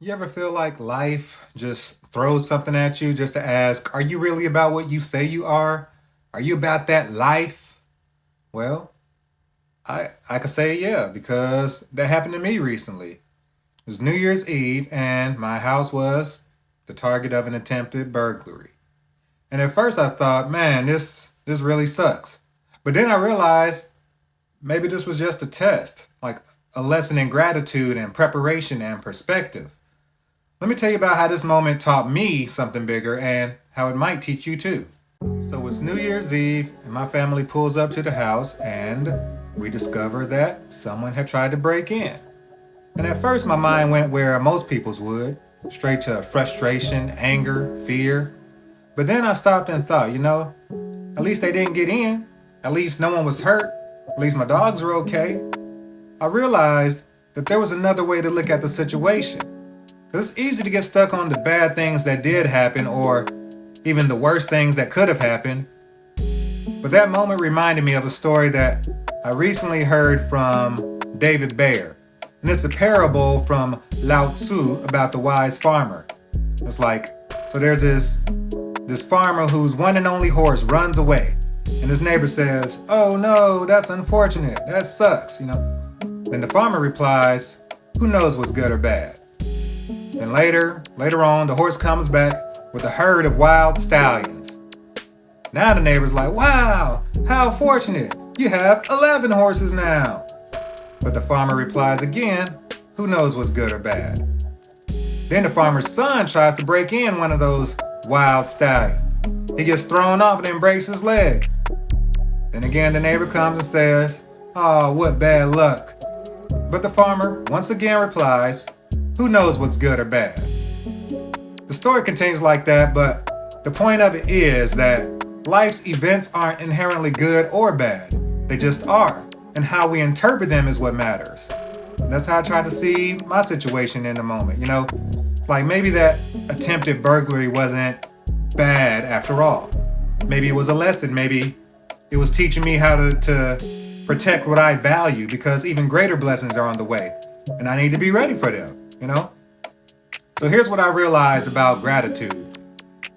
You ever feel like life just throws something at you just to ask, are you really about what you say you are? Are you about that life? Well, I could say yeah, because that happened to me recently. It was New Year's Eve and my house was the target of an attempted burglary. And at first I thought, man, this really sucks. But then I realized maybe this was just a test, like a lesson in gratitude and preparation and perspective. Let me tell you about how this moment taught me something bigger and how it might teach you too. So it's New Year's Eve, and my family pulls up to the house, and we discover that someone had tried to break in. And at first, my mind went where most people's would, straight to frustration, anger, fear. But then I stopped and thought, at least they didn't get in. At least no one was hurt. At least my dogs were okay. I realized that there was another way to look at the situation. It's easy to get stuck on the bad things that did happen or even the worst things that could have happened. But that moment reminded me of a story that I recently heard from David Bayer. And it's a parable from Lao Tzu about the wise farmer. It's like, so there's this farmer whose one and only horse runs away. And his neighbor says, "Oh no, that's unfortunate. That sucks." Then the farmer replies, "Who knows what's good or bad?" And later on, the horse comes back with a herd of wild stallions. Now the neighbor's like, "Wow, how fortunate. You have 11 horses now." But the farmer replies again, "Who knows what's good or bad?" Then the farmer's son tries to break in one of those wild stallions. He gets thrown off and then breaks his leg. Then again, the neighbor comes and says, "Oh, what bad luck." But the farmer once again replies, "Who knows what's good or bad?" The story continues like that, but the point of it is that life's events aren't inherently good or bad. They just are. And how we interpret them is what matters. That's how I tried to see my situation in the moment. Like maybe that attempted burglary wasn't bad after all. Maybe it was a lesson. Maybe it was teaching me how to protect what I value, because even greater blessings are on the way. And I need to be ready for them. So here's what I realized about gratitude.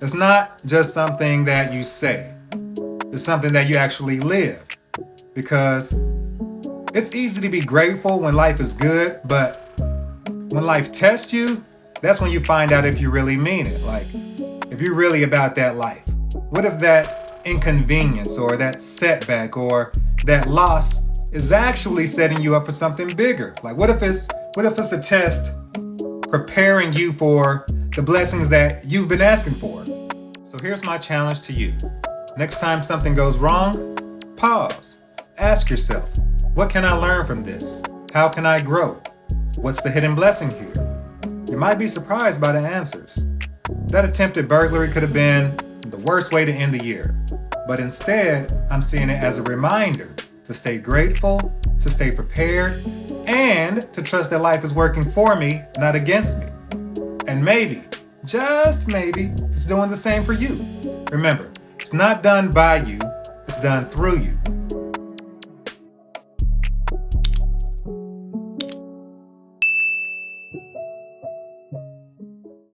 It's not just something that you say. It's something that you actually live. Because it's easy to be grateful when life is good, but when life tests you, that's when you find out if you really mean it. Like, if you're really about that life. What if that inconvenience or that setback or that loss is actually setting you up for something bigger? Like, what if it's a test preparing you for the blessings that you've been asking for? So here's my challenge to you. Next time something goes wrong, pause. Ask yourself, what can I learn from this? How can I grow? What's the hidden blessing here? You might be surprised by the answers. That attempted burglary could have been the worst way to end the year. But instead, I'm seeing it as a reminder to stay grateful, to stay prepared, and to trust that life is working for me, not against me. And maybe, just maybe, it's doing the same for you. Remember, it's not done by you, it's done through you.